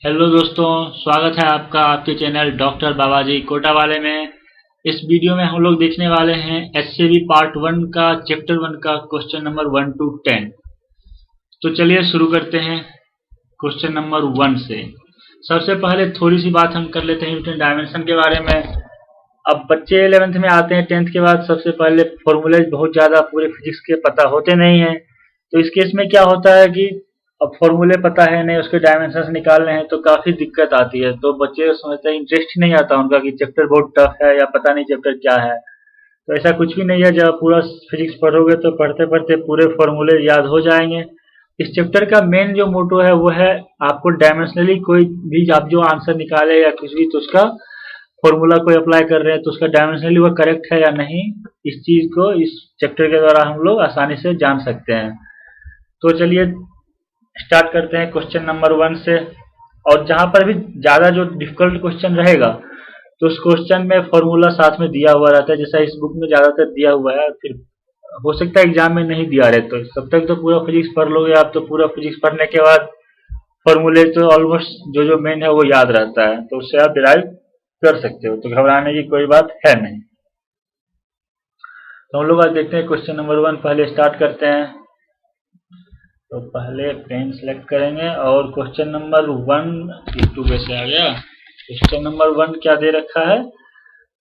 Hello दोस्तों, स्वागत है आपका आपके चैनल डॉक्टर बाबाजी कोटावाले में। इस वीडियो में हम लोग देखने वाले हैं एससीबी पार्ट 1 का चैप्टर 1 का क्वेश्चन नंबर 1 to 10। तो चलिए शुरू करते हैं क्वेश्चन नंबर 1 से। सबसे पहले थोड़ी सी बात हम कर लेते हैं न्यूटन डायमेंशन के बारे में। अब बच्चे 11th में आते हैं, 10th के बाद सबसे पहले फॉर्मूले बहुत ज़्यादा पूरे फिजिक्स के पता होते नहीं हैं। तो इस केस में क्या होता है कि अब फॉर्मूले पता है नहीं, उसके डायमेंशंस निकालने हैं तो काफी दिक्कत आती है। तो बच्चे समझते हैं, इंटरेस्ट नहीं आता उनका कि चैप्टर बहुत टफ है या पता नहीं चैप्टर क्या है। तो ऐसा कुछ भी नहीं है, जब पूरा फिजिक्स पढ़ोगे तो पढ़ते पढ़ते पूरे फॉर्मूले याद हो जाएंगे। इस चैप्टर का मेन जो मोटो है वो है आपको डायमेंशनली कोई भी आप जो आंसर निकाले या कुछ भी, तो उसका फॉर्मूला कोई अप्लाई कर रहे हैं तो उसका डायमेंशनली वो करेक्ट है या नहीं, इस चीज को इस चैप्टर के द्वारा हम लोग आसानी से जान सकते हैं। तो चलिए स्टार्ट करते हैं क्वेश्चन नंबर 1 से। और जहां पर भी ज्यादा जो डिफिकल्ट क्वेश्चन रहेगा तो उस क्वेश्चन में फॉर्मूला साथ में दिया हुआ रहता है, जैसा इस बुक में ज्यादातर दिया हुआ है। फिर हो सकता है एग्जाम में नहीं दिया रहे, तो तब तक तो पूरा फिजिक्स पढ़ लोगे आप। तो पूरा फिजिक्स पढ़ने के बाद फॉर्मूले तो ऑलमोस्ट जो जो मेन है वो याद रहता है, तो उससे आप डिराइव कर सकते हो, तो घबराने की कोई बात है नहीं। तो हम लोग आज देखते हैं क्वेश्चन नंबर 1। पहले स्टार्ट करते हैं। तो पहले पेन सेलेक्ट करेंगे और क्वेश्चन नंबर 1 यूट्यूब से आ गया। क्वेश्चन नंबर 1 क्या दे रखा है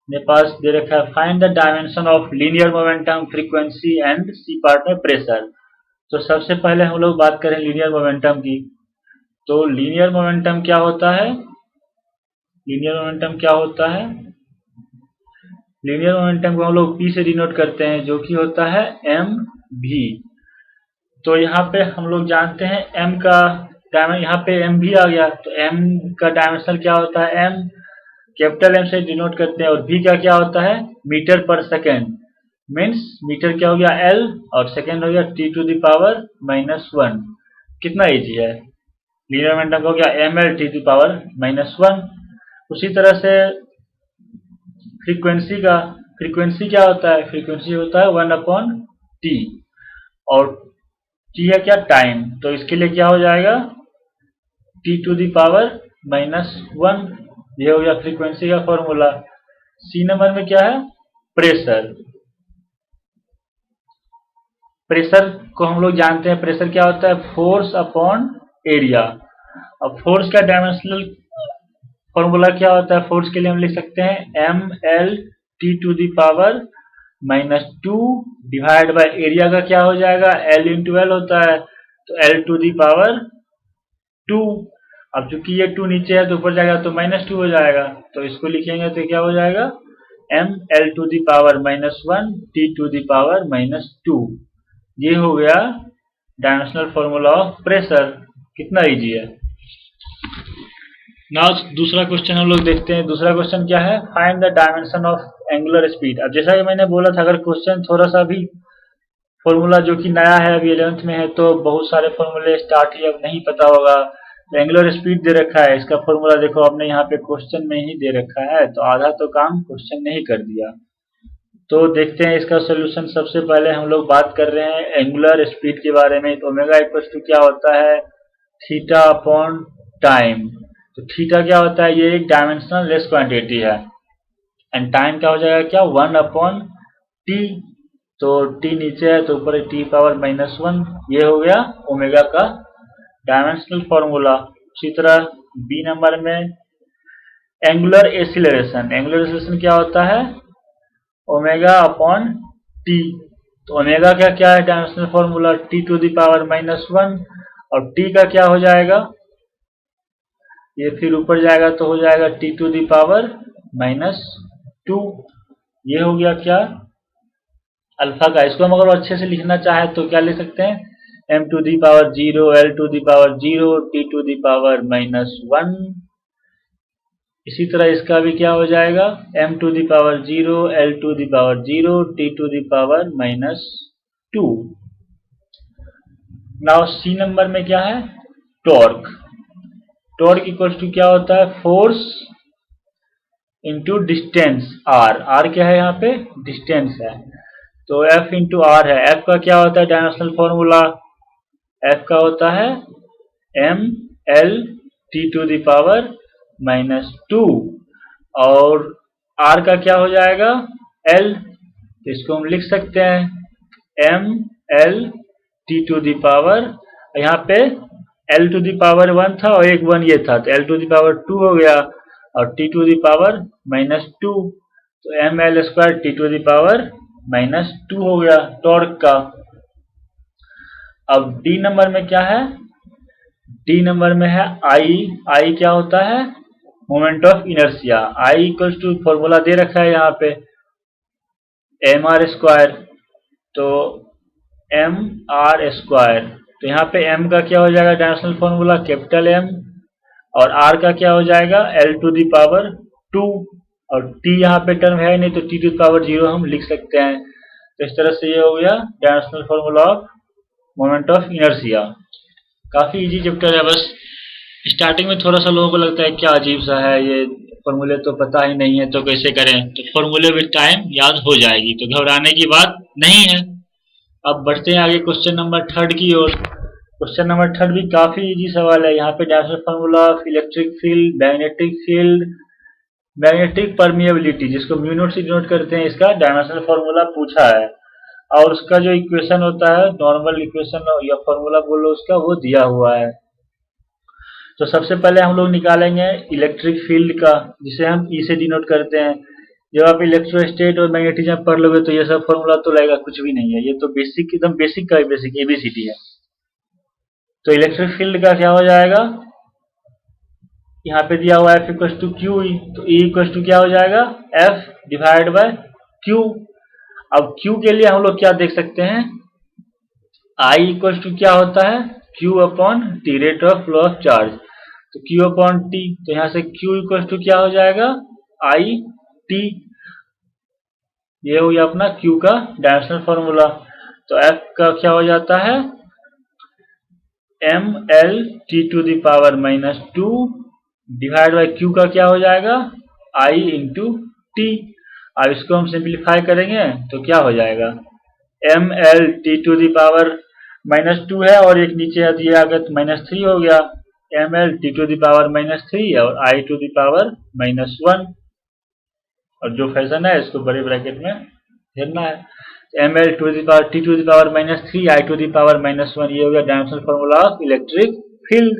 मेरे पास? दे रखा है find the dimension of linear momentum, frequency and C part में प्रेशर। तो सबसे पहले हम लोग बात करें लीनियर मोमेंटम की। तो लीनियर मोमेंटम क्या होता है? लीनियर मोमेंटम क्या होता है? लीनियर मोमेंटम को हम लोग पी से डिनोट करते हैं, जो कि होता है एम भी। तो यहाँ पे हम लोग जानते हैं m का डायमेंशन, यहाँ पे m भी आ गया तो m का डायमेंशन क्या होता है? m कैपिटल M से डिनोट करते हैं। और v का क्या होता है? मीटर पर सेकेंड। मीन्स मीटर क्या हो गया L और सेकेंड हो गया T⁻⁻1। कितना इजी है। लीनियर मोमेंटम का हो गया mL T⁻⁻1। उसी तरह से फ्रीक्वेंसी का, फ्रीक्वेंसी क्या होता है? फ्रीक्वेंसी होता है 1/T। और टी है क्या? टाइम। तो इसके लिए क्या हो जाएगा? T⁻⁻1। ये हो गया फ्रीक्वेंसी का फॉर्मूला। सी नंबर में क्या है? प्रेशर। प्रेशर को हम लोग जानते हैं, प्रेशर क्या होता है? Force upon area. अब फोर्स का डायमेंशनल फॉर्मूला क्या होता है? फोर्स के लिए हम लिख सकते हैं mL T⁻⁻2 divide by area का क्या हो जाएगा? L इंटू L होता है, तो L⁻2। अब चूंकि ये 2 नीचे है तो ऊपर जाएगा तो -2 हो जाएगा, तो इसको लिखेंगे तो क्या हो जाएगा? mL⁻⁻1 T⁻⁻2। ये हो गया डायमेंशनल फॉर्मूला ऑफ प्रेशर। कितना इजी है। नाउ दूसरा क्वेश्चन हम लोग देखते हैं। दूसरा क्वेश्चन क्या है? Find the dimension of angular speed. अब जैसा कि मैंने बोला था, अगर क्वेश्चन थोड़ा सा भी फॉर्मूला जो कि नया है, अभी 11th में है, तो बहुत सारे फॉर्मूले स्टार्ट ही अब नहीं पता होगा। तो एंगुलर स्पीड दे रखा है, इसका फॉर्मूला देखो आपने यहाँ पे क्वेश्चन में ही दे रखा है, तो आधा तो काम क्वेश्चन ने ही कर दिया। तो देखते हैं इसका सोल्यूशन। सबसे पहले हम लोग बात कर रहे हैं एंगुलर स्पीड के बारे में। तो ओमेगा इक्वल टू क्या होता है? Theta upon time. तो थीटा क्या होता है? ये एक डायमेंशनल लेस क्वांटिटी है। एंड टाइम क्या हो जाएगा? क्या? 1/t। तो t नीचे है तो ऊपर T⁻⁻1। ये हो गया ओमेगा का डायमेंशनल फॉर्मूला। उसी तरह बी नंबर में एंगुलर एक्सीलरेशन। एंगुलर एक्सीलरेशन क्या होता है? Omega upon T. तो ओमेगा का क्या है डायमेंशनल फॉर्मूला? T⁻⁻1। और t का क्या हो जाएगा? ये फिर ऊपर जाएगा तो हो जाएगा T⁻⁻2। ये हो गया क्या? अल्फा का। इसको हम अगर अच्छे से लिखना चाहे तो क्या लिख सकते हैं? m⁻0 L⁻0 T⁻⁻1। इसी तरह इसका भी क्या हो जाएगा? m⁻0 L⁻0 T⁻⁻2। Now see number में क्या है? टॉर्क। टॉर्क इक्वल्स टू क्या होता है? Force into distance r। r क्या है? यहाँ पे डिस्टेंस है, तो F इंटू आर है। F का क्या होता है डायमेंशनल फॉर्मूला? F का होता है mL T to the power -2 और r का क्या हो जाएगा l, तो इसको हम लिख सकते हैं m l T to the power, यहाँ पे l टू द पावर 1 था और एक 1 ये था, तो l टू द पावर 2 हो गया और t टू द पावर -2, तो M L square T to the power -2 हो गया टॉर्क का। अब डी नंबर में क्या है, डी नंबर में है आई क्या होता है, moment of inertia. I equals to formula दे रखा है यहाँ पे एम आर स्क्वायर, तो एम आर स्क्वायर, तो यहाँ पे m का क्या हो जाएगा डायमेंशनल फॉर्मूला कैपिटल M, और r का क्या हो जाएगा l टू द पावर 2, और t यहाँ पे टर्म है नहीं तो t टू द पावर 0 हम लिख सकते हैं। तो इस तरह से ये हो गया dimensional formula of moment of inertia. काफी इजी चैप्टर है, बस स्टार्टिंग में थोड़ा सा लोगों को लगता है क्या अजीब सा है ये, फॉर्मूले तो पता ही नहीं है तो कैसे करें, तो फॉर्मूले विद टाइम याद हो जाएगी, तो घबराने की बात नहीं है। अब बढ़ते हैं आगे क्वेश्चन नंबर 3 की ओर। क्वेश्चन नंबर 3 भी काफी इजी सवाल है। यहाँ पे dimensional formula of electric field, magnetic field, magnetic permeability जिसको म्यू नोट से डिनोट करते हैं, इसका डायमेंशनल फॉर्मूला पूछा है और उसका जो इक्वेशन होता है नॉर्मल इक्वेशन या फॉर्मूला बोलो उसका, वो दिया हुआ है। तो सबसे पहले हम लोग निकालेंगे इलेक्ट्रिक फील्ड का, जिसे हम ई से डिनोट करते हैं। जब आप इलेक्ट्रोस्टेट और मैग्नेटिज्म पढ़ लोगे तो ये सब फॉर्मूला तो लगेगा कुछ भी नहीं है, ये तो बेसिक एकदम बेसिक का बेसिक एबीसीडी है। तो इलेक्ट्रिक फील्ड का क्या हो जाएगा, यहाँ पे दिया हुआ F equal to Q E, तो E इक्वल टू क्या हो जाएगा F डिवाइड बाय Q। अब Q के लिए हम लोग क्या देख सकते हैं, I इक्वल टू क्या होता है Q upon T, rate of flow of charge, तो Q अपॉन T, तो यहाँ से Q इक्वल टू क्या हो जाएगा I T, ये हो गया अपना Q का डायमेंशनल फॉर्मूला। तो F का क्या हो जाता है M L T to the power -2 divide by Q का क्या हो जाएगा I इंटू टी। अब इसको हम सिंप्लीफाई करेंगे तो क्या हो जाएगा M L T to the power -2 है और एक नीचे दिया आ गया तो -3 हो गया, M L T to the power -3 और I टू द पावर -1, और जो फैशन है इसको बड़े ब्रैकेट में घेरना है। M L to the power T to the power -3 I to the power -1, ये हो गया dimensional formula of electric field.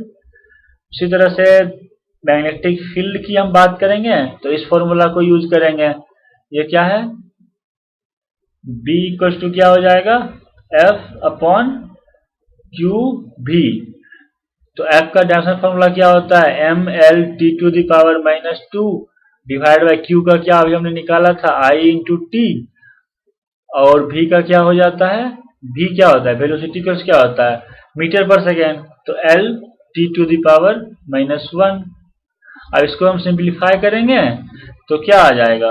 उसी तरह से मैग्नेटिक फील्ड की हम बात करेंगे तो इस फॉर्मूला को यूज करेंगे, ये क्या है B इक्वल टू क्या हो जाएगा F अपॉन क्यू भी। तो F का डायमेंशनल फॉर्मूला क्या होता है M L T to the power -2 divide by Q का क्या अभी हमने निकाला था I इंटू टी, और V का क्या हो जाता है, V क्या होता है वेलोसिटी का क्या होता है मीटर पर सेकेंड, तो L T to the power -1। अब इसको हम सिंप्लीफाई करेंगे तो क्या आ जाएगा,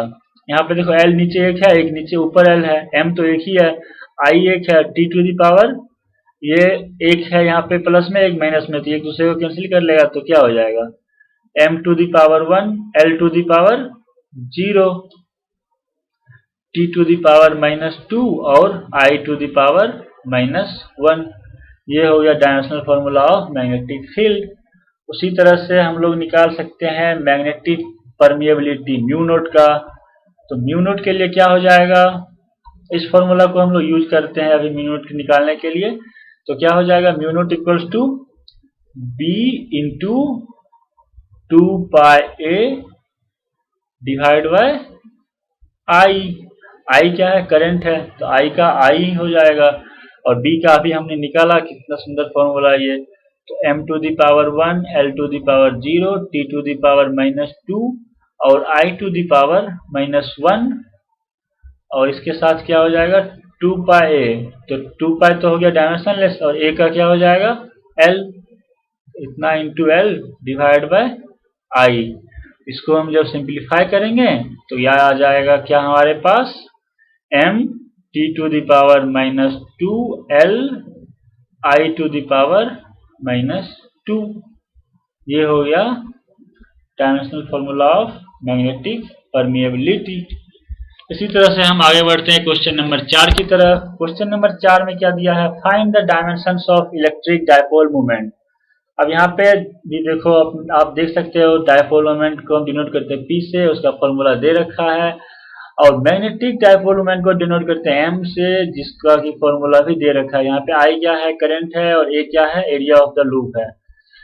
यहाँ पे देखो L नीचे एक है एक नीचे ऊपर L है, M तो एक ही है, I एक है, T टू द पावर ये एक है यहाँ पे प्लस में एक माइनस में, तो एक दूसरे को कैंसिल कर लेगा तो क्या हो जाएगा M to the power 1 L to the power 0, T to the power -2 और I टू द पावर -1, ये हो गया dimensional formula of magnetic field. उसी तरह से हम लोग निकाल सकते हैं मैग्नेटिक परमिएबिलिटी म्यू नोट का, तो म्यू नोट के लिए क्या हो जाएगा, इस फॉर्मूला को हम लोग यूज करते हैं अभी म्यू नोट निकालने के लिए, तो क्या हो जाएगा mu naught equals to B into 2 pi A divide by I क्या है करंट है, तो आई का आई हो जाएगा, और बी का अभी हमने निकाला, कितना सुंदर फॉर्मूला ये, तो m to the power 1 L to the power 0 T to the power -2 और I टू द पावर -1, और इसके साथ क्या हो जाएगा 2 पाई ए, तो 2 पाई तो हो गया डायमेंशनलेस और a का क्या हो जाएगा L, इतना into L divide by I। इसको हम जब सिंप्लीफाई करेंगे तो यह आ जाएगा क्या हमारे पास m T to the power -2 L I to the power -2, ये हो गया dimensional formula of magnetic permeability. इसी तरह से हम आगे बढ़ते हैं क्वेश्चन नंबर 4 की तरफ। क्वेश्चन नंबर 4 में क्या दिया है, find the dimensions of electric dipole moment. अब यहाँ पे भी देखो, आप देख सकते हो डायपोल मोमेंट को हम डिनोट करते हैं P से, उसका फॉर्मूला दे रखा है। और मैग्नेटिक डायपोल मोमेंट को डिनोट करते हैं M से, जिसका की फॉर्मूला भी दे रखा है। यहाँ पे I क्या है, करंट है, और A क्या है, एरिया ऑफ द लूप है।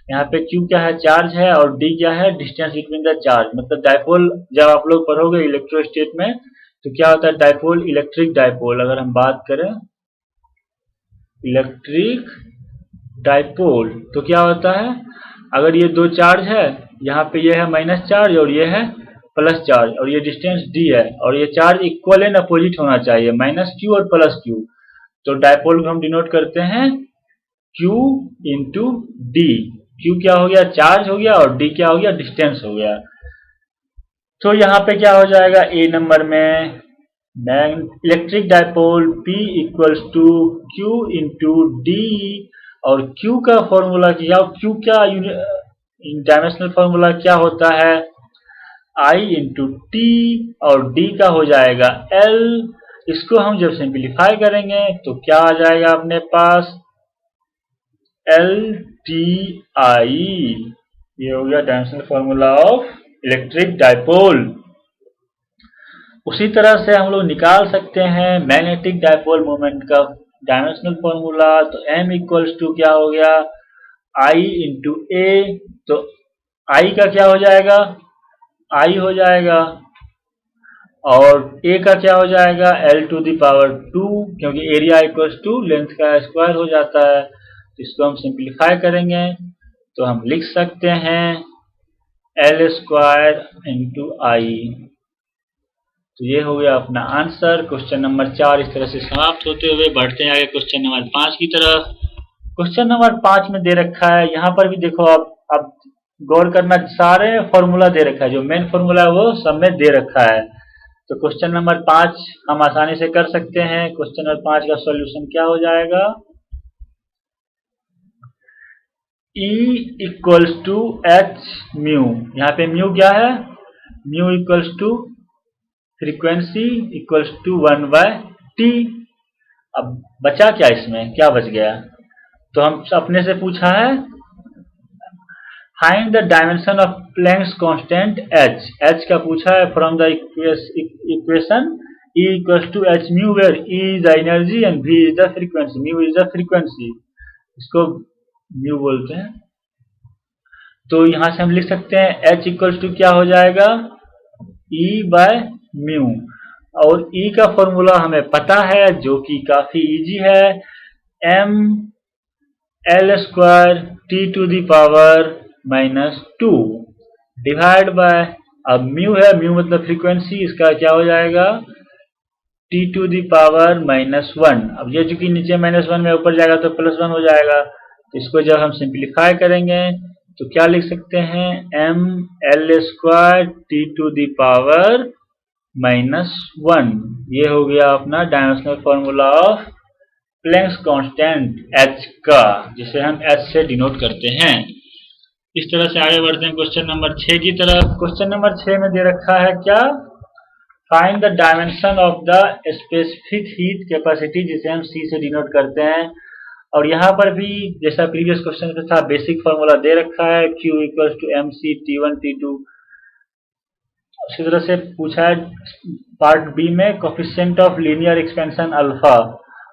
यहाँ पे Q क्या है, चार्ज है, और D क्या है, डिस्टेंस बिटवीन द चार्ज। मतलब डायपोल जब आप लोग पढ़ोगे इलेक्ट्रोस्टेट में तो क्या होता है, डायपोल, इलेक्ट्रिक डायपोल। अगर हम बात करें इलेक्ट्रिक डायपोल तो क्या होता है, अगर ये दो चार्ज है, यहाँ पे ये है माइनस चार्ज और ये है प्लस चार्ज, और ये डिस्टेंस d है, और ये चार्ज इक्वल एंड अपोजिट होना चाहिए, माइनस क्यू और प्लस क्यू। तो डायपोल को हम डिनोट करते हैं Q इंटू डी। Q क्या हो गया, चार्ज हो गया, और D क्या हो गया, डिस्टेंस हो गया। तो यहाँ पे क्या हो जाएगा, ए नंबर में electric dipole P equals to Q into D. और Q का फॉर्मूला क्या, Q क्या डायमेंशनल फॉर्मूला क्या होता है, I इंटू टी, और D का हो जाएगा L। इसको हम जब सिंप्लीफाई करेंगे तो क्या आ जाएगा अपने पास, LTI। ये हो गया dimensional formula of electric dipole. उसी तरह से हम लोग निकाल सकते हैं मैग्नेटिक डायपोल मोमेंट का डायमेंशनल फॉर्मूला। तो M इक्वल्स टू क्या हो गया, I इंटू ए। तो I का क्या हो जाएगा, I हो जाएगा, और A का क्या हो जाएगा, L टू दी पावर 2, क्योंकि एरिया इक्वल्स टू लेंथ का स्क्वायर हो जाता है। इसको हम सिंप्लीफाई करेंगे तो हम लिख सकते हैं L स्क्वायर इंटू आई। तो ये हो गया अपना आंसर। क्वेश्चन नंबर 4 इस तरह से समाप्त होते हुए बढ़ते हैं आगे क्वेश्चन नंबर 5 की तरफ। क्वेश्चन नंबर 5 में दे रखा है, यहाँ पर भी देखो आप गौर करना, सारे फॉर्मूला दे रखा है, जो मेन फॉर्मूला है वो सब में दे रखा है। तो क्वेश्चन नंबर 5 हम आसानी से कर सकते हैं। क्वेश्चन नंबर 5 का सॉल्यूशन क्या हो जाएगा, E equals to H mu. यहाँ पे म्यू क्या है, mu equals to frequency equals to 1/t। अब बचा क्या, इसमें क्या बच गया, तो हम अपने से पूछा है find the dimension of Planck's constant h। h का पूछा है from the equation E equals to H mu, where E is the energy and V is the frequency, mu is the frequency, इसको म्यू बोलते हैं। तो यहां से हम लिख सकते हैं h इक्वल्स टू क्या हो जाएगा, E बाय म्यू। और E का फॉर्मूला हमें पता है, जो कि काफी इजी है, m L square T to the power -2 divide by, अब म्यू है, म्यू मतलब फ्रीक्वेंसी, इसका क्या हो जाएगा T टू दी पावर -1। अब ये चूंकि नीचे -1 में ऊपर जाएगा तो +1 हो जाएगा। तो इसको जब हम सिंप्लीफाई करेंगे तो क्या लिख सकते हैं, m L square T to the power -1। ये हो गया अपना dimensional formula of Planck's constant h का, जिसे हम h से डिनोट करते हैं। इस तरह से आगे बढ़ते हैं क्वेश्चन नंबर 6 की तरफ। क्वेश्चन नंबर 6 में दे रखा है क्या, find the dimension of the specific heat capacity, जिसे हम C से डिनोट करते हैं। और यहाँ पर भी जैसा प्रीवियस क्वेश्चन में था, बेसिक फॉर्मूला दे रखा है, Q equals to MC T1 T2। उसी तरह से पूछा है पार्ट बी में coefficient of linear expansion alpha,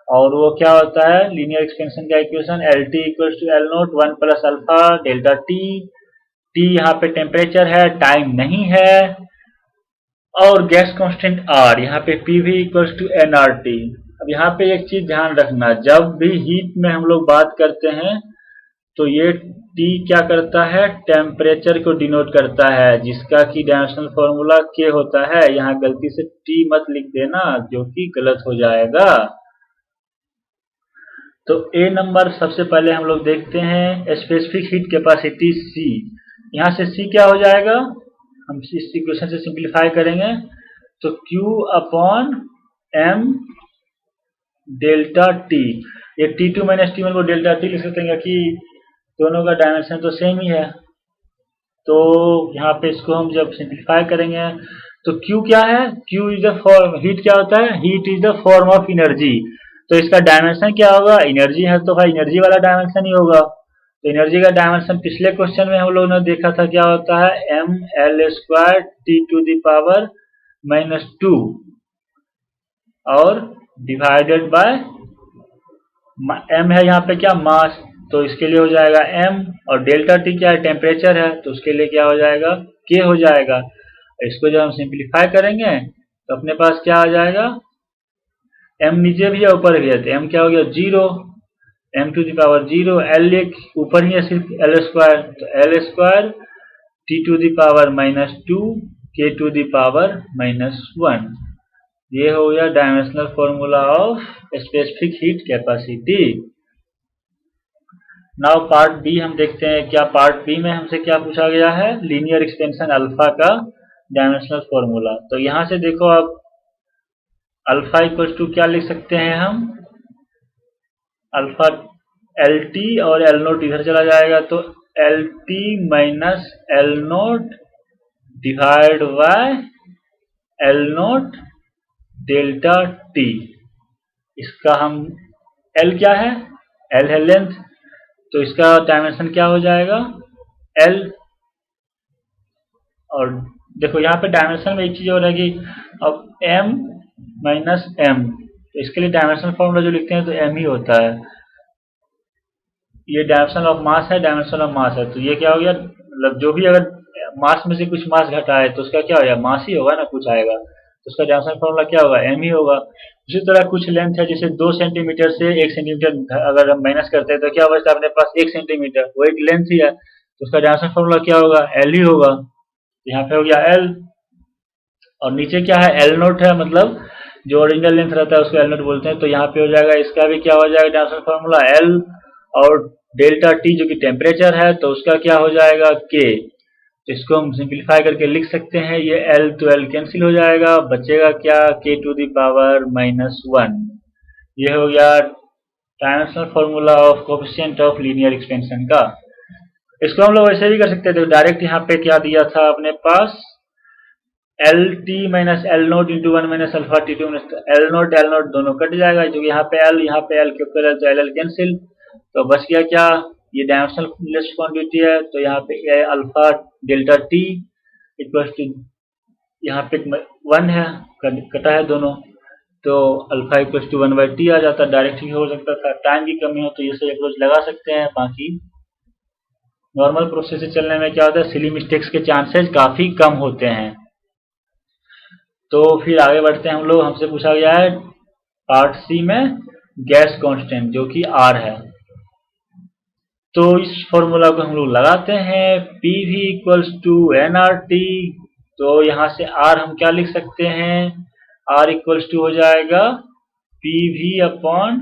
और वो क्या होता है, लीनियर एक्सपेंशन का equation LT equals to L0 1 plus alpha delta T। T यहाँ पे टेम्परेचर है, टाइम नहीं है, और गैस कांस्टेंट R, यहाँ पे PV इक्वल्स टू nRT। अब यहाँ पे एक चीज ध्यान रखना, जब भी हीट में हम लोग बात करते हैं तो ये T क्या करता है, टेम्परेचर को डिनोट करता है, जिसका कि डायमेंशनल फॉर्मूला K होता है। यहाँ गलती से T मत लिख देना, जो कि गलत हो जाएगा। तो A नंबर सबसे पहले हम लोग देखते हैं स्पेसिफिक हीट कैपेसिटी C। यहाँ से C क्या हो जाएगा, हम इस इक्वेशन से सिंप्लीफाई करेंगे तो Q upon M delta T। ये T2 माइनस T1 को डेल्टा T लिख सकते हैं कि दोनों का डायमेंशन तो सेम ही है। तो यहाँ पे इसको हम जब सिंप्लीफाई करेंगे तो Q क्या है, Q is the form, heat क्या होता है, heat is the form of energy. तो इसका डायमेंशन क्या होगा, एनर्जी है तो भाई एनर्जी वाला डायमेंशन ही होगा। तो एनर्जी का डायमेंशन पिछले क्वेश्चन में हम लोगों ने देखा था क्या होता है, M L square T to the power -2 और डिवाइडेड बाय एम है यहाँ पे क्या, मास, तो इसके लिए हो जाएगा एम, और डेल्टा टी क्या है, टेम्परेचर है, तो उसके लिए क्या हो जाएगा, के हो जाएगा। इसको जब हम सिंप्लीफाई करेंगे तो अपने पास क्या आ जाएगा, एम नीचे भी है ऊपर भी है, तो एम क्या हो गया 0, M to the power 0, L एक ऊपर ही है सिर्फ एल स्क्वायर, तो L square T to the power -2 K to the power -1। ये हो गया dimensional formula of specific heat capacity. Now part B हम देखते हैं, क्या पार्ट बी में हमसे क्या पूछा गया है, लीनियर एक्सपेंशन अल्फा का डायमेंशनल फॉर्मूला। तो यहां से देखो आप अल्फा इक्वल टू क्या लिख सकते हैं हम, अल्फा एल टी और एल नोट इधर चला जाएगा, तो L T minus L note divide by L note delta T. इसका हम एल क्या है, एल है लेंथ, तो इसका डायमेंशन क्या हो जाएगा एल। और देखो यहाँ पे डायमेंशन में एक चीज हो रहेगी, अब एम माइनस एम, तो इसके लिए डायमेंशन फॉर्मूला जो लिखते हैं तो एम ही होता है। ये डायमेंशन ऑफ मास है, डायमेंशन ऑफ मास है, तो ये क्या हो गया, मतलब जो भी अगर मास में से कुछ मास घटा है तो उसका क्या होगा, मास ही होगा ना, कुछ आएगा, तो उसका डायमेंशन फॉर्मूला क्या होगा, एम ही होगा। उसी तरह कुछ लेंथ है, जैसे 2 सेंटीमीटर से 1 सेंटीमीटर अगर हम माइनस करते हैं तो क्या बचता है अपने पास 1 सेंटीमीटर, वो एक लेंथ ही है, तो उसका डायमेंशन फॉर्मूला क्या होगा, एल ही होगा। यहाँ पे हो गया एल, और नीचे क्या है, एल नोट है, मतलब जो ओरिजिनल लेंथ रहता है उसको एल नोट बोलते हैं, तो यहाँ पे हो जाएगा, इसका भी क्या हो जाएगा डायमेंशन फॉर्मूला एल, और डेल्टा टी जो कि टेम्परेचर है तो उसका क्या हो जाएगा के। तो इसको हम सिंप्लीफाई करके लिख सकते हैं, ये एल तो एल कैंसिल हो जाएगा, बचेगा क्या, के टू द पावर -1। ये हो गया dimensional formula of coefficient of linear expansion का। इसको हम लोग ऐसे भी कर सकते थे, डायरेक्ट यहाँ पे क्या दिया था अपने पास, L T minus L naught into 1 minus alpha T two, L naught दोनों कट जाएगा, जो यहाँ पे एल के ऊपर एल, तो एल कैंसिल, तो बच गया क्या, ये डायमेंशनल लेस क्वांटिटी है, तो यहाँ पे alpha delta T equal to, यहाँ पे 1 है, कटा है दोनों, तो अल्फा इक्वल टू 1/t आ जाता, डायरेक्ट भी हो सकता था, टाइम की कमी हो तो ये सही अप्रोच लगा सकते हैं। बाकी नॉर्मल प्रोसेस से चलने में क्या होता है, सिली मिस्टेक्स के चांसेस काफी कम होते हैं। तो फिर आगे बढ़ते हैं हम लोग, हमसे पूछा गया है पार्ट सी में गैस कांस्टेंट जो कि आर है। तो इस फॉर्मूला को हम लोग लगाते हैं, P V equals to N R T, तो यहाँ से आर हम क्या लिख सकते हैं, आर इक्वल्स टू हो जाएगा P V upon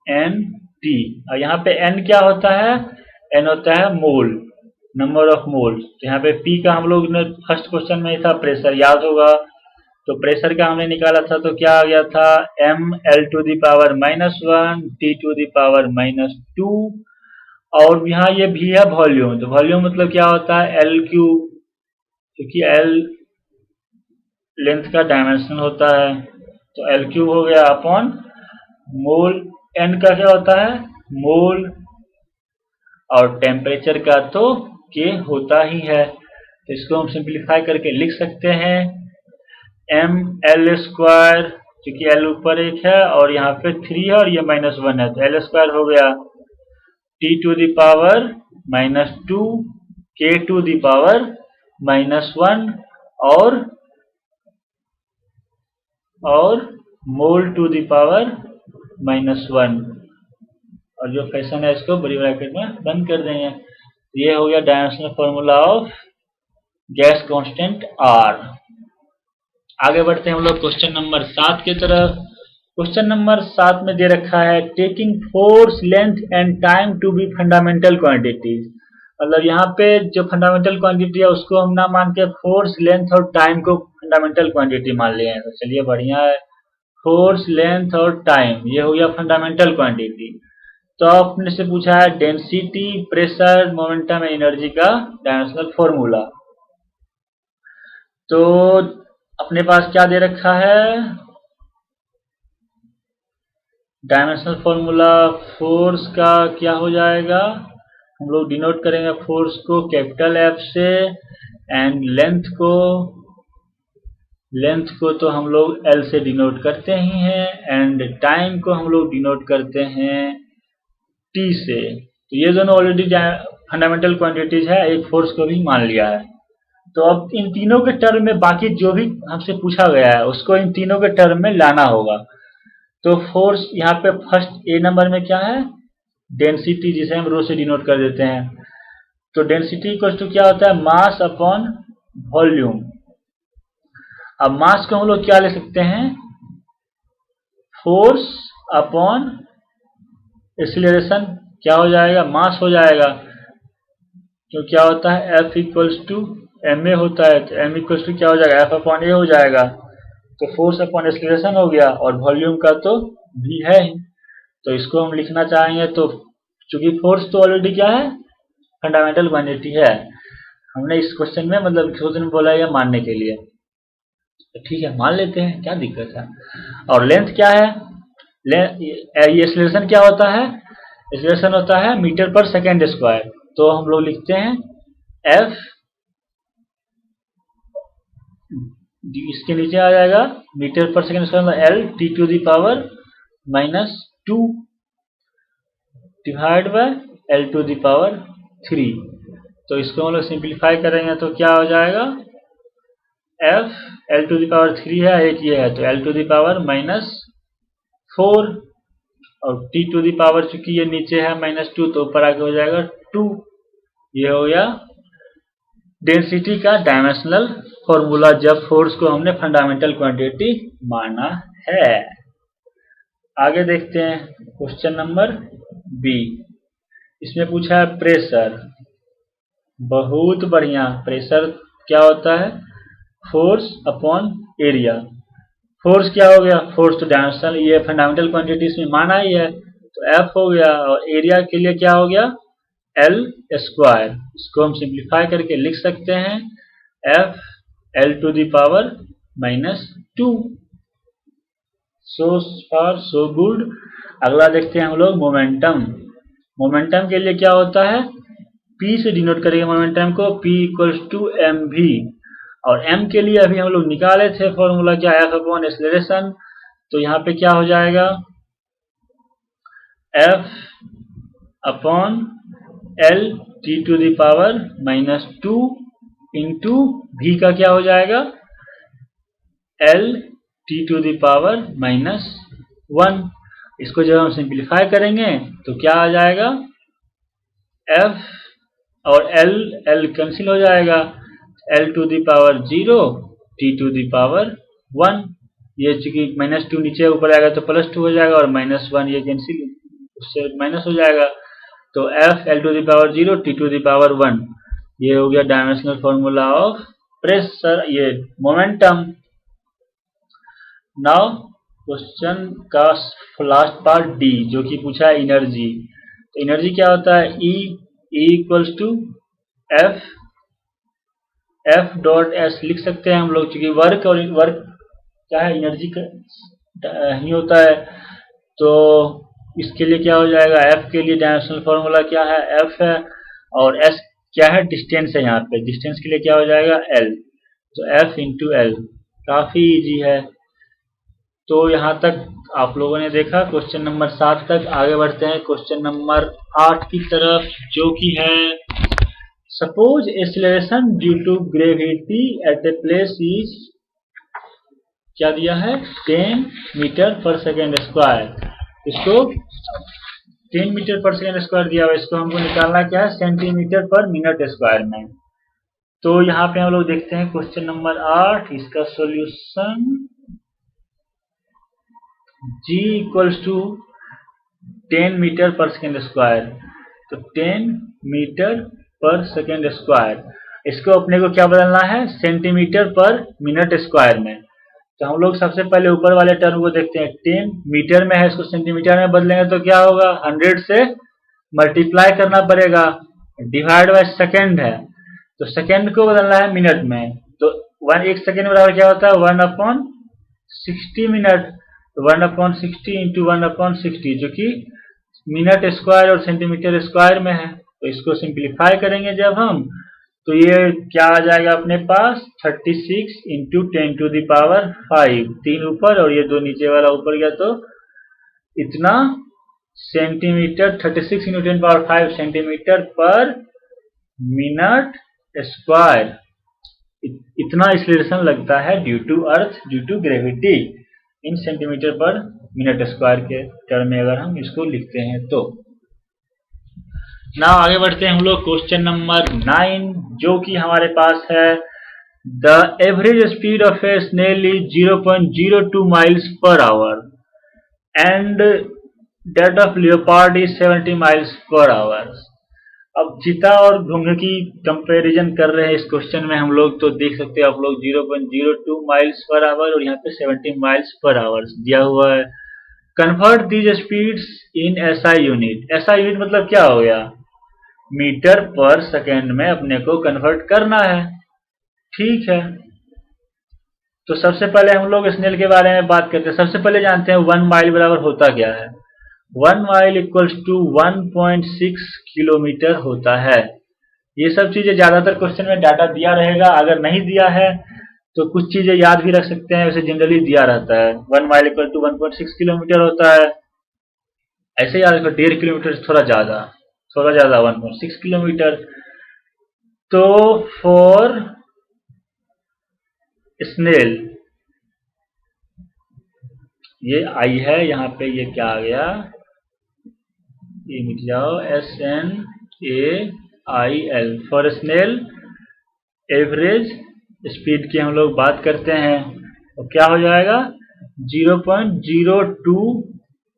N T, और यहाँ पे एन क्या होता है, एन होता है मोल, नंबर ऑफ मोल। तो यहाँ पे पी का हम लोग ने फर्स्ट क्वेश्चन में ही था प्रेशर, याद होगा, तो प्रेशर का हमने निकाला था, तो क्या आ गया था, M L to the power -1 T to the power -2, और यहाँ ये भी है वॉल्यूम, तो वॉल्यूम मतलब क्या होता है एल क्यू, क्योंकि एल लेंथ का डायमेंशन होता है, तो एल क्यू हो गया अपॉन मोल, एन का क्या होता है मोल, और टेम्परेचर का तो के होता ही है, तो इसको हम सिंप्लीफाई करके लिख सकते हैं, एम एल स्क्वायर, क्योंकि एल ऊपर एक है और यहाँ पे 3 है और ये -1 है, तो एल स्क्वायर हो गया T to the power -2 K to the power -1 और मोल टू द पावर -1, और जो फ्रैक्शन है इसको बड़ी ब्रैकेट में बंद कर देंगे। ये हो गया dimensional formula of gas constant R. आगे बढ़ते हैं हम लोग क्वेश्चन नंबर 7 की तरफ। क्वेश्चन नंबर 7 में दे रखा है taking force length and time to be fundamental quantities, मतलब यहाँ पे जो फंडामेंटल क्वांटिटी है उसको हम ना मान के फोर्स लेंथ और टाइम को फंडामेंटल क्वांटिटी मान लिए हैं, तो चलिए बढ़िया है, फोर्स लेंथ और टाइम ये हो गया फंडामेंटल क्वांटिटी। तो आपने से पूछा है डेंसिटी प्रेशर मोमेंटम एनर्जी का डायमेंशनल फॉर्मूला, तो अपने पास क्या दे रखा है, डायमेंशनल फॉर्मूला फोर्स का क्या हो जाएगा, हम लोग डिनोट करेंगे फोर्स को कैपिटल एफ से, एंड लेंथ को तो हम लोग एल से डिनोट करते ही हैं, एंड टाइम को हम लोग डिनोट करते हैं टी से। तो ये दोनों ऑलरेडी फंडामेंटल क्वांटिटीज है, एक फोर्स को भी मान लिया है। तो अब इन तीनों के टर्म में बाकी जो भी हमसे पूछा गया है उसको इन तीनों के टर्म में लाना होगा। तो फोर्स यहाँ पे फर्स्ट ए नंबर में क्या है, डेंसिटी, जिसे हम रो से डिनोट कर देते हैं। तो डेंसिटी इक्वल टू क्या होता है, मास अपॉन वॉल्यूम। अब मास को हम लोग क्या ले सकते हैं, फोर्स अपॉन एक्सीलरेशन, क्या हो जाएगा, मास हो जाएगा। तो क्या होता है, F equals to M A होता है, तो M इक्वल्स टू क्या हो जाएगा, F अपॉन ए हो जाएगा। तो फोर्स अपॉन एक्सीलरेशन हो गया, और वॉल्यूम का तो भी है ही। तो इसको हम लिखना चाहेंगे, तो चूंकि फोर्स तो ऑलरेडी क्या है, फंडामेंटल क्वांटिटी है, हमने इस क्वेश्चन में मतलब क्वेश्चन में बोला है मानने के लिए, तो ठीक है मान लेते हैं, क्या दिक्कत है। और लेंथ क्या है, ये एक्सीलरेशन क्या होता है, एक्सीलरेशन होता है मीटर पर सेकेंड स्क्वायर। तो हम लोग लिखते हैं F, इसके नीचे आ जाएगा मीटर पर second square, L T to the power -2 divide by L to the power 3। तो इसको हम लोग सिंप्लीफाई करेंगे तो क्या हो जाएगा, F L to the power 3 है, एक ये है, तो L टू दी पावर -4, और T टू दी पावर चूंकि ये नीचे है -2 तो ऊपर आके हो जाएगा 2। ये हो गया डेंसिटी का डायमेंशनल फॉर्मूला, जब फोर्स को हमने फंडामेंटल क्वांटिटी माना है। आगे देखते हैं क्वेश्चन नंबर बी। इसमें पूछा है प्रेशर। बहुत बढ़िया, प्रेशर क्या होता है, फोर्स अपॉन एरिया। फोर्स क्या हो गया, फोर्स तो डायमेंशनल, ये फंडामेंटल क्वांटिटी इसमें माना ही है, तो F हो गया, और एरिया के लिए क्या हो गया, L स्क्वायर। इसको हम सिंप्लीफाई करके लिख सकते हैं F L to the power -2। So far so good. अगला देखते हैं हम लोग मोमेंटम। मोमेंटम के लिए क्या होता है, P से डिनोट करेंगे मोमेंटम को, P इक्वल्स टू mv, और m के लिए अभी हम लोग निकाले थे फॉर्मूला क्या, F अपॉन एक्सीलरेशन। तो यहाँ पे क्या हो जाएगा, F upon L T to the power -2 into V का क्या हो जाएगा, L T to the power -1। इसको जब हम सिंप्लीफाई करेंगे तो क्या आ जाएगा, F और L कैंसिल हो जाएगा, L to the power 0 T to the power 1। ये चूंकि -2 नीचे ऊपर आएगा तो +2 हो जाएगा, और -1 ये कैंसिल उससे माइनस हो जाएगा। तो F L to the power 0 T to the power 1, ये हो गया डायमेंशनल फॉर्मूला ऑफ प्रेशर, ये मोमेंटम। नाउ क्वेश्चन का लास्ट पार्ट डी, जो कि पूछा है एनर्जी। तो एनर्जी क्या होता है, E equals to F dot S लिख सकते हैं हम लोग, चूंकि वर्क और वर्क क्या है, एनर्जी का ही होता है। तो इसके लिए क्या हो जाएगा, F के लिए डायमेंशनल फॉर्मूला क्या है, F है, और S क्या है, डिस्टेंस है। यहाँ पे डिस्टेंस के लिए क्या हो जाएगा, L, तो F इंटू L। काफी इजी है। तो यहाँ तक आप लोगों ने देखा क्वेश्चन नंबर 7 तक। आगे बढ़ते हैं क्वेश्चन नंबर 8 की तरफ, जो कि है suppose acceleration due to gravity at a place is, क्या दिया है, 10 मीटर पर सेकेंड स्क्वायर। इसको 10 मीटर पर सेकेंड स्क्वायर दिया हुआ, इसको हमको निकालना क्या है, सेंटीमीटर पर मिनट स्क्वायर में। तो यहाँ पे हम लोग देखते हैं क्वेश्चन नंबर 8, इसका solution G equals to 10 metre पर सेकेंड स्क्वायर। तो 10 मीटर पर सेकेंड स्क्वायर, इसको अपने को क्या बदलना है, सेंटीमीटर पर मिनट स्क्वायर में। तो हम लोग सबसे पहले ऊपर वाले टर्म को देखते हैं, 10 मीटर में है, इसको सेंटीमीटर में बदलेंगे तो क्या होगा, 100 से मल्टीप्लाई करना पड़ेगा, डिवाइड बाय सेकेंड है, तो सेकेंड को बदलना है मिनट में। तो 1 सेकेंड बराबर क्या होता है, 1/60 मिनट। तो 1/60 इंटू 1/60, जो कि मिनट स्क्वायर और सेंटीमीटर स्क्वायर में है। तो इसको सिंप्लीफाई करेंगे जब हम, तो ये क्या आ जाएगा अपने पास 36 इंटू 10⁵ 3 ऊपर और ये 2 नीचे वाला ऊपर गया, तो इतना centimetre 36 into 10⁵ centimetre per minute square, इतना एक्सीलरेशन लगता है due to earth, due to gravity in centimetre per minute square के टर्म में अगर हम इसको लिखते हैं तो। नाउ आगे बढ़ते हैं हम लोग क्वेश्चन नंबर 9, जो कि हमारे पास है the average speed of a snail is 0.02 miles per hour and that of leopard is 70 miles per hour. अब चीता और घोंघे की कंपैरिजन कर रहे हैं इस क्वेश्चन में हम लोग, तो देख सकते हैं आप लोग 0.02 माइल्स पर आवर और यहाँ पे 70 माइल्स पर आवर दिया हुआ है। Convert these speeds in SI unit. SI unit मतलब क्या हो गया, मीटर पर सेकेंड में अपने को कन्वर्ट करना है। ठीक है, तो सबसे पहले हम लोग स्नेल के बारे में बात करते हैं। सबसे पहले जानते हैं 1 माइल बराबर होता क्या है। 1 माइल इक्वल्स टू 1.6 किलोमीटर होता है। ये सब चीजें ज्यादातर क्वेश्चन में डाटा दिया रहेगा, अगर नहीं दिया है तो कुछ चीजें याद भी रख सकते हैं, वैसे जनरली दिया रहता है। 1 माइल इक्वल टू 1.6 किलोमीटर होता है। ऐसे याद रखो 1.5 किलोमीटर से थोड़ा ज्यादा 1.6 किलोमीटर। तो फॉर स्नेल, ये आई है, यहाँ पे ये क्या आ गया, ये मिट जाओ, SNAIL for snail average speed की हम लोग बात करते हैं, तो क्या हो जाएगा 0.02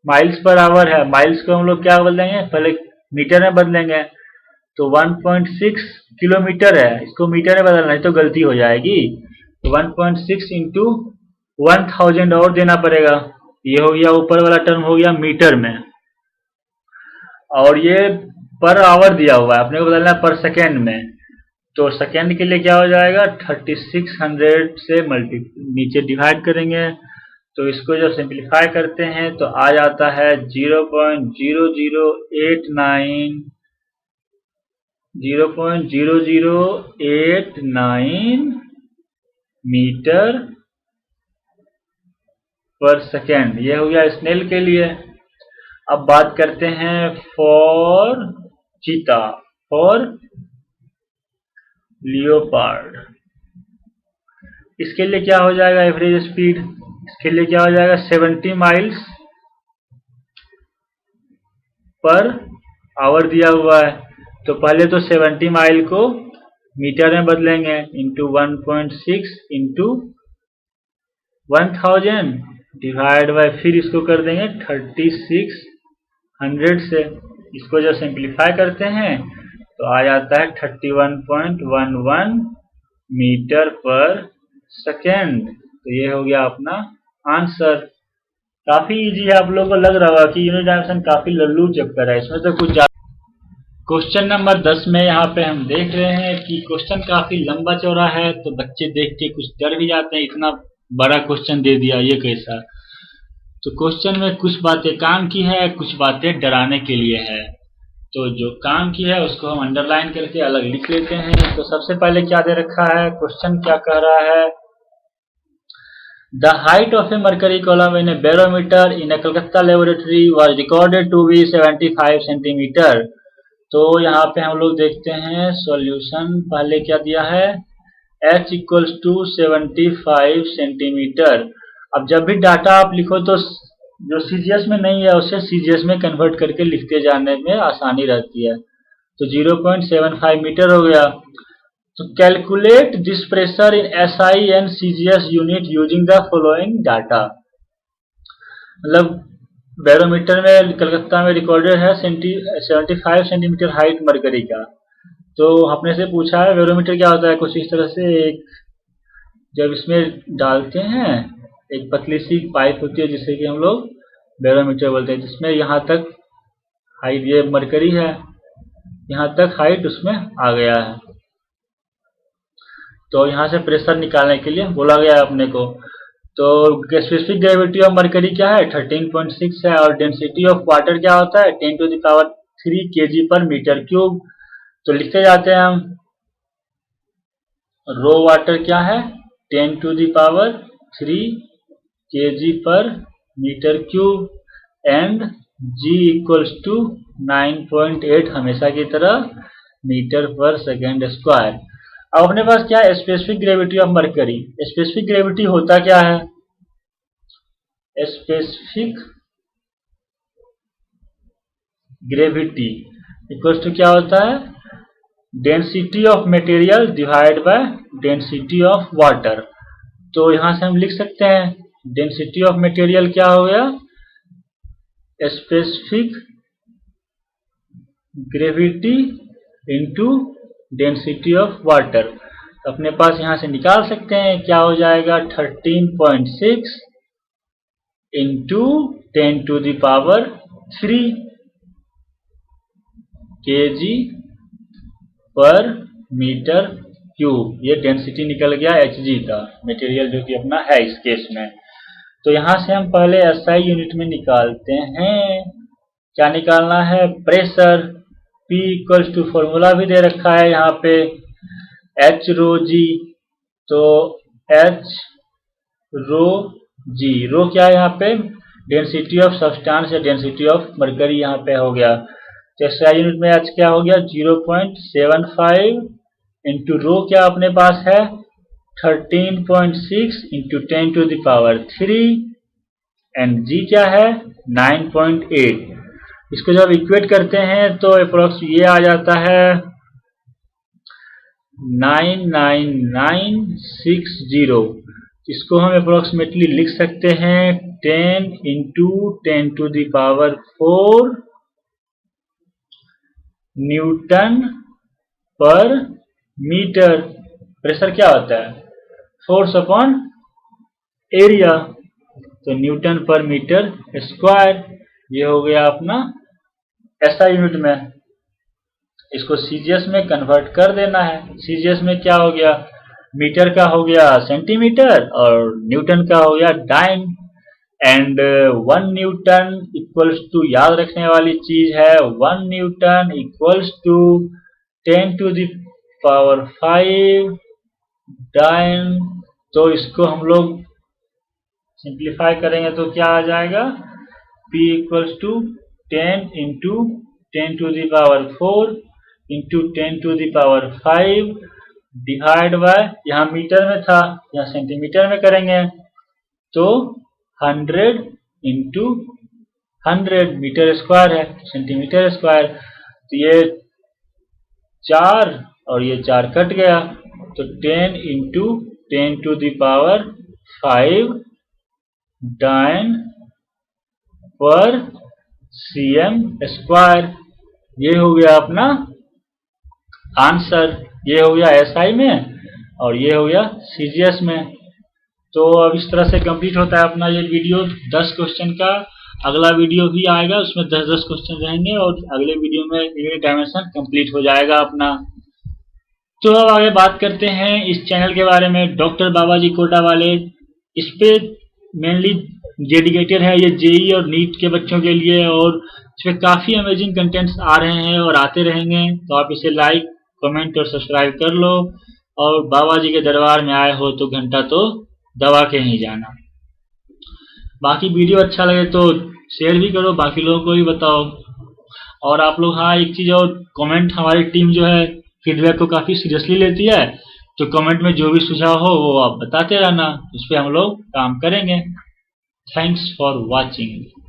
माइल्स पर आवर है। माइल्स को हम लोग क्या बदलेंगे, पहले मीटर में बदलेंगे, तो 1.6 किलोमीटर है, इसको मीटर में बदलना है तो गलती हो जाएगी, तो 1.6 इंटू 1000 और देना पड़ेगा। ये हो गया ऊपर वाला टर्म हो गया मीटर में, और ये पर आवर दिया हुआ है, अपने को बदलना है पर सेकेंड में, तो सेकेंड के लिए क्या हो जाएगा 3600 से नीचे डिवाइड करेंगे, तो इसको जब सिंप्लीफाई करते हैं तो आ जाता है 0.0089 मीटर पर सेकेंड। ये हो गया स्नेल के लिए। अब बात करते हैं फॉर चीता, फॉर लियोपार्ड, इसके लिए क्या हो जाएगा एवरेज स्पीड, इसके लिए क्या हो जाएगा 70 माइल्स पर आवर दिया हुआ है, तो पहले तो 70 माइल को मीटर में बदलेंगे इंटू 1.6 इंटू 1000 डिवाइड बाय, फिर इसको कर देंगे 3600 से। इसको जब सिंप्लीफाई करते हैं तो आ जाता है 31.11 मीटर पर सेकेंड। तो ये हो गया अपना आंसर। काफी इजी है, आप लोगों को लग रहा होगा कि यूनिट डायमेंशन काफी लल्लू चैप्टर है, इसमें तो कुछ क्वेश्चन नंबर 10 में यहाँ पे हम देख रहे हैं कि क्वेश्चन काफी लंबा चौड़ा है, तो बच्चे देख के कुछ डर भी जाते हैं, इतना बड़ा क्वेश्चन दे दिया ये कैसा। तो क्वेश्चन में कुछ बातें काम की है, कुछ बातें डराने के लिए है, तो जो काम की है उसको हम अंडरलाइन करके अलग लिख लेते हैं। तो सबसे पहले क्या दे रखा है, क्वेश्चन क्या कह रहा है, the height of a mercury column in a barometer in a Calcutta laboratory was recorded to be 75 centimetre. तो यहाँ पे हम लोग देखते हैं सॉल्यूशन, पहले क्या दिया है h इक्वल्स टू 75 सेंटीमीटर। अब जब भी डाटा आप लिखो तो जो सीजीएस में नहीं है उसे सीजीएस में कन्वर्ट करके लिखते जाने में आसानी रहती है। तो 0.75 मीटर हो गया। तो calculate this pressure in SI and CGS unit using the following data. मतलब बैरोमीटर में कलकत्ता में रिकॉर्डेड है 75 सेंटीमीटर हाइट मरकरी का। तो अपने से पूछा है बैरोमीटर क्या होता है, कुछ इस तरह से एक जब इसमें डालते हैं एक पतली सी पाइप होती है जिसे कि हम लोग बैरोमीटर बोलते हैं, जिसमें यहाँ तक हाइट, ये मरकरी है, यहाँ तक हाइट उसमें आ गया है। तो यहाँ से प्रेशर निकालने के लिए बोला गया है अपने को। तो स्पेसिफिक ग्रेविटी ऑफ मरकरी क्या है 13.6 है, और डेंसिटी ऑफ वाटर क्या होता है 10⁻³ 3 kg पर मीटर क्यूब। तो लिखते जाते हैं हम, रो वाटर क्या है 10 to the power 3 kg per metre cube and G equals to 9.8 हमेशा की तरह मीटर पर सेकेंड स्क्वायर। अब अपने पास क्या है, specific gravity of mercury. Specific gravity होता क्या है, स्पेसिफिक ग्रेविटी इक्वल्स टू क्या होता है, density of material divide by density of water. तो यहां से हम लिख सकते हैं डेंसिटी ऑफ मटेरियल क्या हो गया, specific gravity into density of water. अपने पास यहां से निकाल सकते हैं, क्या हो जाएगा 13.6 into 10 to the power 3 kg per metre cube. ये डेंसिटी निकल गया Hg का, मटेरियल जो कि अपना है इस केस में। तो यहां से हम पहले SI यूनिट में निकालते हैं, क्या निकालना है, pressure. P equals to formula भी दे रखा है यहाँ पे H रो G। तो H रो G, रो क्या है यहाँ पे, डेंसिटी ऑफ सब्सटेंस या डेंसिटी ऑफ मरकरी यहाँ पे हो गया। तो SI यूनिट में H क्या हो गया 0.75 इंटू रो क्या अपने पास है 13.6 into 10 to the power 3 and G क्या है 9.8। इसको जब इक्वेट करते हैं तो अप्रोक्स ये आ जाता है 99960। इसको हम अप्रोक्सीमेटली लिख सकते हैं 10 into 10 to the power 4 Newton पर मीटर। प्रेशर क्या होता है, फोर्स अपॉन एरिया, तो न्यूटन पर मीटर स्क्वायर। ये हो गया अपना SI यूनिट में। इसको सीजीएस में कन्वर्ट कर देना है। सीजीएस में क्या हो गया, मीटर का हो गया सेंटीमीटर और न्यूटन का हो गया dyne. And 1 newton equals to, याद रखने वाली चीज है, 1 newton equals to 10 to the power 5 dyne. तो इसको हम लोग सिंप्लीफाई करेंगे तो क्या आ जाएगा, P equals to 10 into 10 to the power 4 into 10 to the power 5 divide by, यहाँ मीटर में था यहाँ सेंटीमीटर में करेंगे तो 100 इंटू 100 मीटर स्क्वायर है सेंटीमीटर स्क्वायर। तो ये 4 और ये 4 कट गया तो 10 into 10 to the power 5 dyne per cm square. ये हो गया अपना आंसर। ये हो गया SI में और ये हो गया CGS में। तो अब इस तरह से कंप्लीट होता है अपना ये वीडियो 10 क्वेश्चन का। अगला वीडियो भी आएगा, उसमें 10-10 क्वेश्चन रहेंगे और अगले वीडियो में यूनिट डायमेंशन कंप्लीट हो जाएगा अपना। तो अब आगे बात करते हैं इस चैनल के बारे में, डॉक्टर बाबाजी कोटा वाले। इस पे मेनली डेडिकेटेड है ये जेई और नीट के बच्चों के लिए, और इसमें काफ़ी अमेजिंग कंटेंट्स आ रहे हैं और आते रहेंगे। तो आप इसे लाइक कमेंट और सब्सक्राइब कर लो, और बाबा जी के दरबार में आए हो तो घंटा तो दबा के ही जाना। बाकी वीडियो अच्छा लगे तो शेयर भी करो, बाकी लोगों को भी बताओ। और आप लोग, हाँ एक चीज़ और, कमेंट, हमारी टीम जो है फीडबैक को काफ़ी सीरियसली लेती है, तो कमेंट में जो भी सुझाव हो वो आप बताते रहना, उस पर हम लोग काम करेंगे। Thanks for watching.